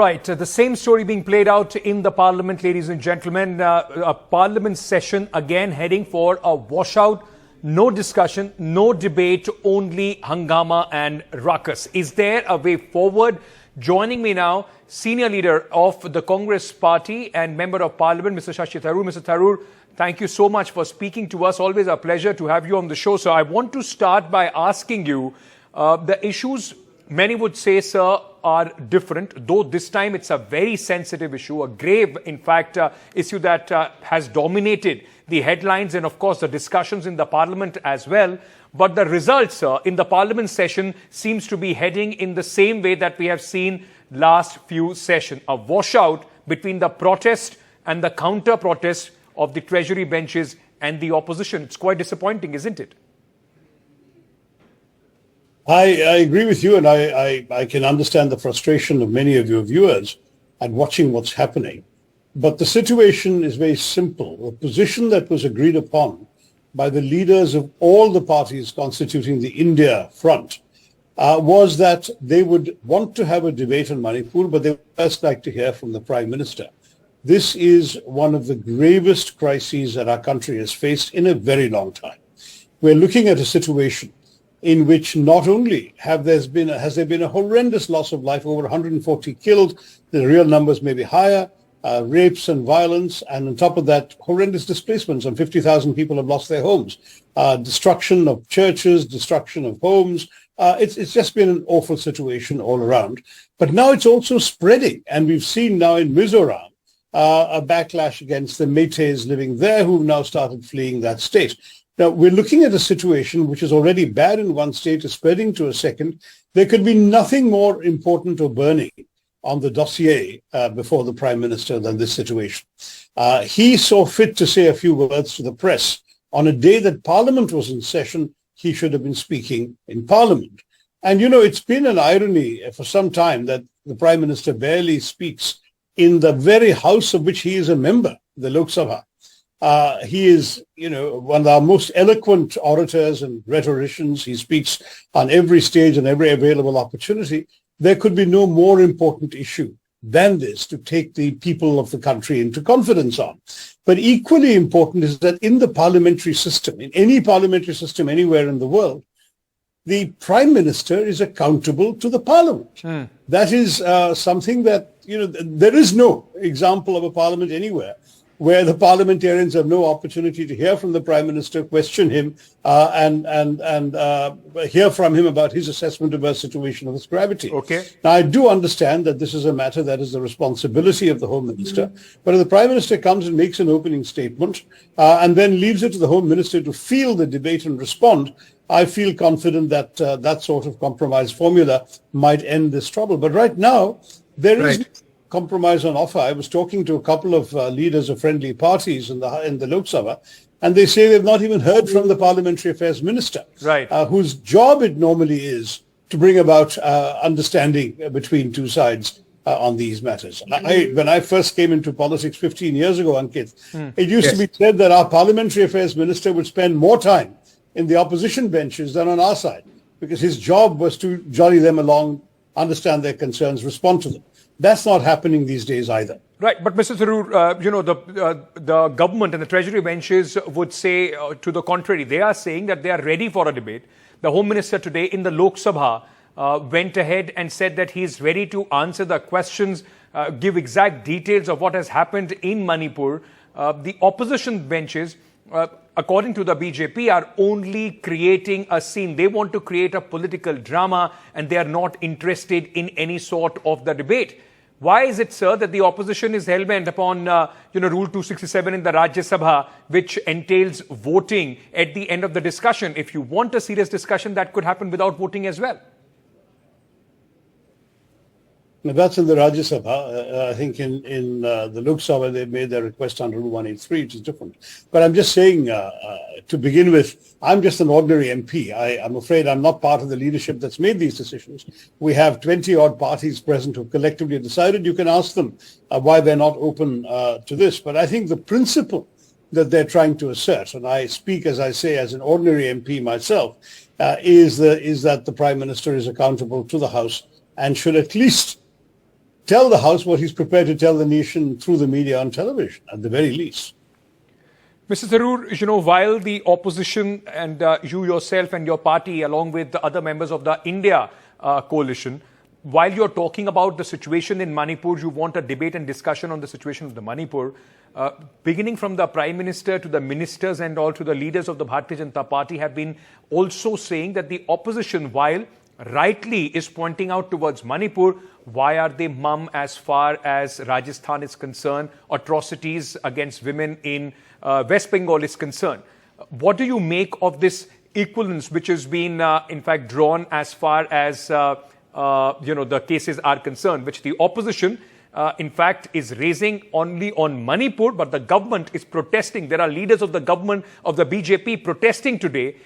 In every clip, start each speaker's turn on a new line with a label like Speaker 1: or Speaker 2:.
Speaker 1: right, the same story being played out in the Parliament, ladies and gentlemen. A Parliament session again heading for a washout. No discussion, no debate, only hangama and ruckus. Is there a way forward? Joining me now, senior leader of the Congress party and member of Parliament, Mr. Shashi Tharoor. Mr. Tharoor, thank you so much for speaking to us. Always a pleasure to have you on the show. So I want to start by asking you, the issues, many would say, sir, are different, though this time it's a very sensitive issue, a grave, in fact, issue that has dominated the headlines and, of course, the discussions in the Parliament as well. But the results in the Parliament session seems to be heading in the same way that we have seen last few sessions. A washout between the protest and the counter-protest of the Treasury benches and the opposition. It's quite disappointing, isn't it?
Speaker 2: I agree with you, and I can understand the frustration of many of your viewers at watching what's happening. But the situation is very simple. The position that was agreed upon by the leaders of all the parties constituting the India front was that they would want to have a debate on Manipur, but they would first like to hear from the Prime Minister. This is one of the gravest crises that our country has faced in a very long time. We're looking at a situation in which not only has there been a horrendous loss of life, over 140 killed, the real numbers may be higher, rapes and violence, and on top of that, horrendous displacements. Some 50,000 people have lost their homes, destruction of churches, destruction of homes. It's just been an awful situation all around. But now it's also spreading, and we've seen now in Mizoram a backlash against the Métis living there who've now started fleeing that state. Now, we're looking at a situation which is already bad in one state, is spreading to a second. There could be nothing more important or burning on the dossier before the Prime Minister than this situation. He saw fit to say a few words to the press. On a day that Parliament was in session, he should have been speaking in Parliament. And, you know, it's been an irony for some time that the Prime Minister barely speaks in the very house of which he is a member, the Lok Sabha. He is, you know, one of our most eloquent orators and rhetoricians. He speaks on every stage and every available opportunity. There could be no more important issue than this to take the people of the country into confidence on. But equally important is that in the parliamentary system, in any parliamentary system anywhere in the world, the Prime Minister is accountable to the Parliament. That is something that, you know, there is no example of a parliament anywhere where the parliamentarians have no opportunity to hear from the Prime Minister, question him, and hear from him about his assessment of a situation of its gravity.
Speaker 1: Okay.
Speaker 2: Now, I do understand that this is a matter that is the responsibility of the Home Minister, but if the Prime Minister comes and makes an opening statement and then leaves it to the Home Minister to field the debate and respond, I feel confident that that sort of compromise formula might end this trouble. But right now, there is compromise on offer. I was talking to a couple of leaders of friendly parties in the Lok Sabha, and they say they've not even heard from the Parliamentary Affairs Minister, whose job it normally is to bring about understanding between two sides on these matters. When I first came into politics 15 years ago, Ankit, it used to be said that our Parliamentary Affairs Minister would spend more time in the opposition benches than on our side, because his job was to jolly them along, understand their concerns, respond to them. That's not happening these days either.
Speaker 1: Right, but Mr. Tharoor, you know, the government and the Treasury benches would say to the contrary. They are saying that they are ready for a debate. The Home Minister today in the Lok Sabha went ahead and said that he is ready to answer the questions, give exact details of what has happened in Manipur. The opposition benches, according to the BJP, are only creating a scene. They want to create a political drama and they are not interested in any sort of the debate. Why is it, sir, that the opposition is hell-bent upon, Rule 267 in the Rajya Sabha, which entails voting at the end of the discussion? If you want a serious discussion, that could happen without voting as well.
Speaker 2: Now, that's in the Rajya Sabha. I think in the Lok Sabha, they made their request under Rule 183, which is different. But I'm just saying, to begin with, I'm just an ordinary MP. I'm afraid I'm not part of the leadership that's made these decisions. We have 20-odd parties present who collectively decided. You can ask them why they're not open to this. But I think the principle that they're trying to assert, and I speak, as I say, as an ordinary MP myself, is that the Prime Minister is accountable to the House and should at least tell the House what he's prepared to tell the nation through the media on television, at the very least.
Speaker 1: Mr. Tharoor, while the opposition and you yourself and your party, along with the other members of the India coalition, while you're talking about the situation in Manipur, you want a debate and discussion on the situation of the Manipur, beginning from the Prime Minister to the ministers and all to the leaders of the Bharatiya Janata Party have been also saying that the opposition, while rightly is pointing out towards Manipur, why are they mum as far as Rajasthan is concerned, atrocities against women in West Bengal is concerned. What do you make of this equivalence which has been in fact drawn as far as the cases are concerned, which the opposition in fact is raising only on Manipur, but the government is protesting. There are leaders of the government of the BJP protesting today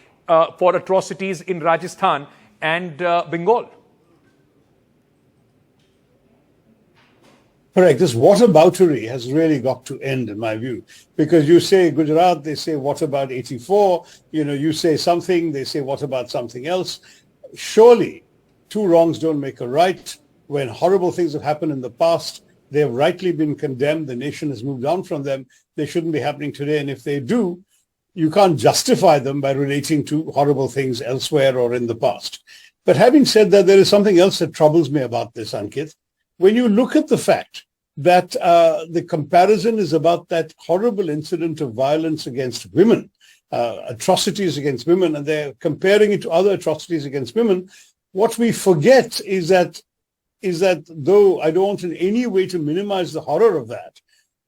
Speaker 1: for atrocities in Rajasthan and Bengal.
Speaker 2: Correct. This whataboutery has really got to end, in my view, because you say Gujarat, they say, what about 84? You say something, they say, what about something else? Surely, two wrongs don't make a right. When horrible things have happened in the past, they have rightly been condemned. The nation has moved on from them. They shouldn't be happening today. And if they do, you can't justify them by relating to horrible things elsewhere or in the past. But having said that, there is something else that troubles me about this, Ankit. When you look at the fact that the comparison is about that horrible incident of violence against women, atrocities against women, and they're comparing it to other atrocities against women, what we forget is that though I don't want in any way to minimize the horror of that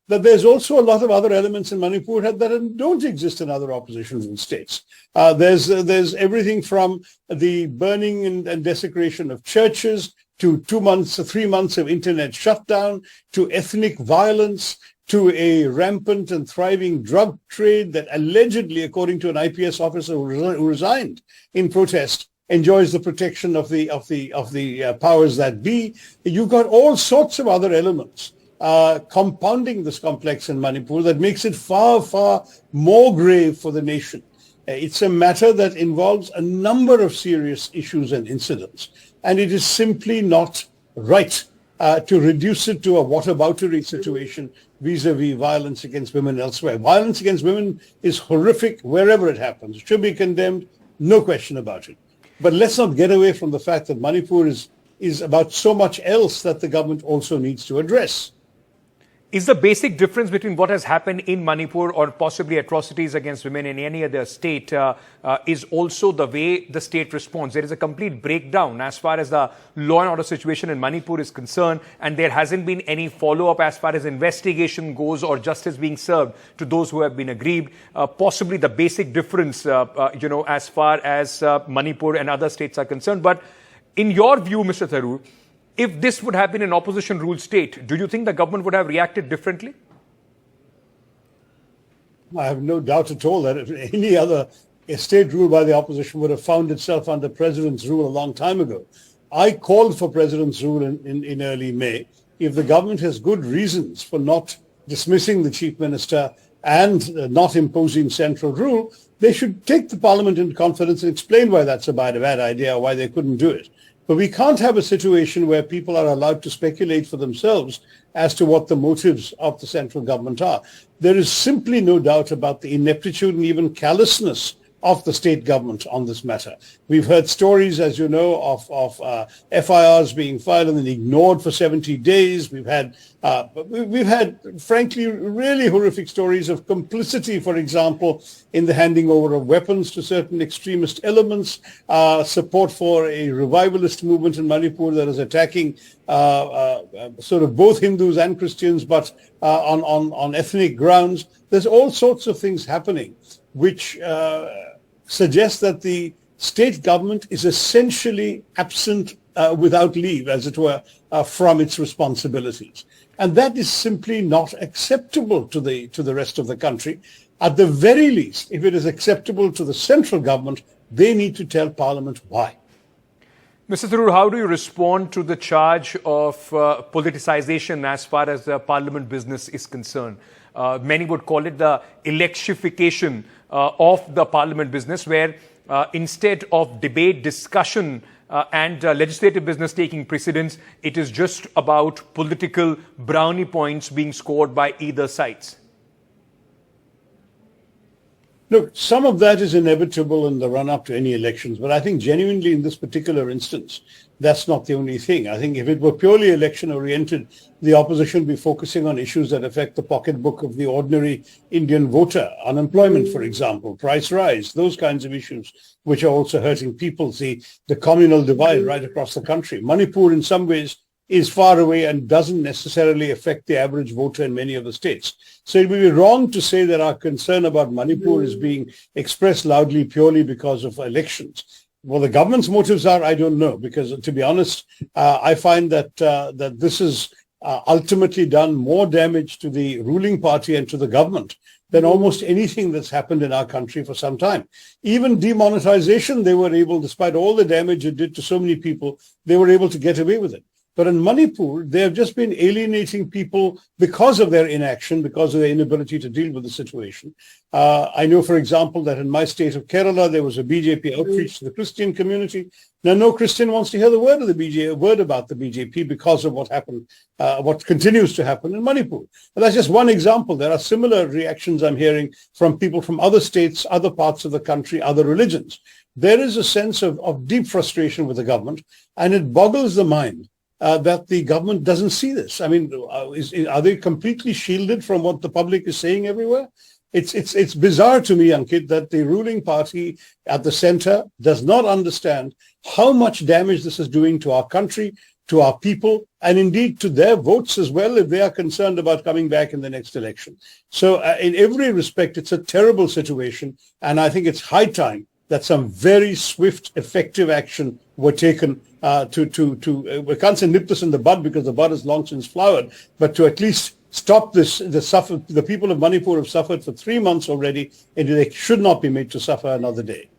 Speaker 2: there's also a lot of other elements in Manipur that don't exist in other opposition ruled states. There's everything from the burning and desecration of churches to 3 months of internet shutdown, to ethnic violence, to a rampant and thriving drug trade that allegedly, according to an IPS officer who resigned in protest, enjoys the protection of the powers that be. You've got all sorts of other elements compounding this complex in Manipur that makes it far, far more grave for the nation. It's a matter that involves a number of serious issues and incidents, and it is simply not right to reduce it to a whataboutery situation vis-a-vis violence against women elsewhere. Violence against women is horrific wherever it happens. It should be condemned, no question about it. But let's not get away from the fact that Manipur is about so much else that the government also needs to address.
Speaker 1: Is the basic difference between what has happened in Manipur or possibly atrocities against women in any other state is also the way the state responds? There is a complete breakdown as far as the law and order situation in Manipur is concerned, and there hasn't been any follow-up as far as investigation goes or justice being served to those who have been aggrieved. Possibly the basic difference, as far as Manipur and other states are concerned. But in your view, Mr. Tharoor, if this would have been an opposition-ruled state, do you think the government would have reacted differently?
Speaker 2: I have no doubt at all that if any other state ruled by the opposition would have found itself under president's rule a long time ago. I called for president's rule in early May. If the government has good reasons for not dismissing the chief minister and not imposing central rule, they should take the parliament into confidence and explain why that's a bad idea or why they couldn't do it. But we can't have a situation where people are allowed to speculate for themselves as to what the motives of the central government are. There is simply no doubt about the ineptitude and even callousness of the state government on this matter. We've heard stories, as you know, of FIRs being filed and then ignored for 70 days. We've had, frankly, really horrific stories of complicity, for example, in the handing over of weapons to certain extremist elements, support for a revivalist movement in Manipur that is attacking sort of both Hindus and Christians, but on ethnic grounds. There's all sorts of things happening which suggests that the state government is essentially absent without leave, as it were, from its responsibilities. And that is simply not acceptable to the rest of the country. At the very least, if it is acceptable to the central government, they need to tell Parliament why.
Speaker 1: Mr. Tharoor, how do you respond to the charge of politicization as far as the Parliament business is concerned? Many would call it the electrification of the Parliament business, where instead of debate, discussion, and legislative business taking precedence. It is just about political brownie points being scored by either sides.
Speaker 2: Look, some of that is inevitable in the run-up to any elections, but I think genuinely in this particular instance, that's not the only thing. I think if it were purely election-oriented, the opposition would be focusing on issues that affect the pocketbook of the ordinary Indian voter, unemployment, for example, price rise, those kinds of issues, which are also hurting people, the communal divide right across the country. Manipur, in some ways, is far away and doesn't necessarily affect the average voter in many of the states. So it would be wrong to say that our concern about Manipur is being expressed loudly purely because of elections. What the government's motives are, I don't know, because to be honest, I find that this has ultimately done more damage to the ruling party and to the government than almost anything that's happened in our country for some time. Even demonetization, they were able, despite all the damage it did to so many people, they were able to get away with it. But in Manipur, they have just been alienating people because of their inaction, because of their inability to deal with the situation. I know, for example, that in my state of Kerala, there was a BJP outreach to the Christian community. Now, no Christian wants to hear the word of the BJP, a word about the BJP because of what happened, what continues to happen in Manipur. And that's just one example. There are similar reactions I'm hearing from people from other states, other parts of the country, other religions. There is a sense of deep frustration with the government, and it boggles the mind that the government doesn't see this. I mean, are they completely shielded from what the public is saying everywhere? It's bizarre to me, Ankit, that the ruling party at the center does not understand how much damage this is doing to our country, to our people, and indeed to their votes as well if they are concerned about coming back in the next election. So in every respect, it's a terrible situation, and I think it's high time that some very swift, effective action were taken we can't say nip this in the bud because the bud has long since flowered, but to at least stop this. The people of Manipur have suffered for 3 months already, and they should not be made to suffer another day.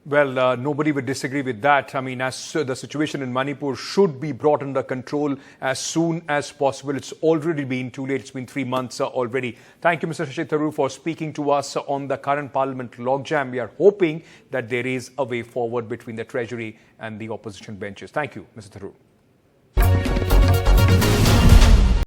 Speaker 1: Well, nobody would disagree with that. I mean, as the situation in Manipur should be brought under control as soon as possible. It's already been too late. It's been 3 months already. Thank you, Mr. Shashi Tharoor, for speaking to us on the current Parliament logjam. We are hoping that there is a way forward between the Treasury and the opposition benches. Thank you, Mr. Tharoor.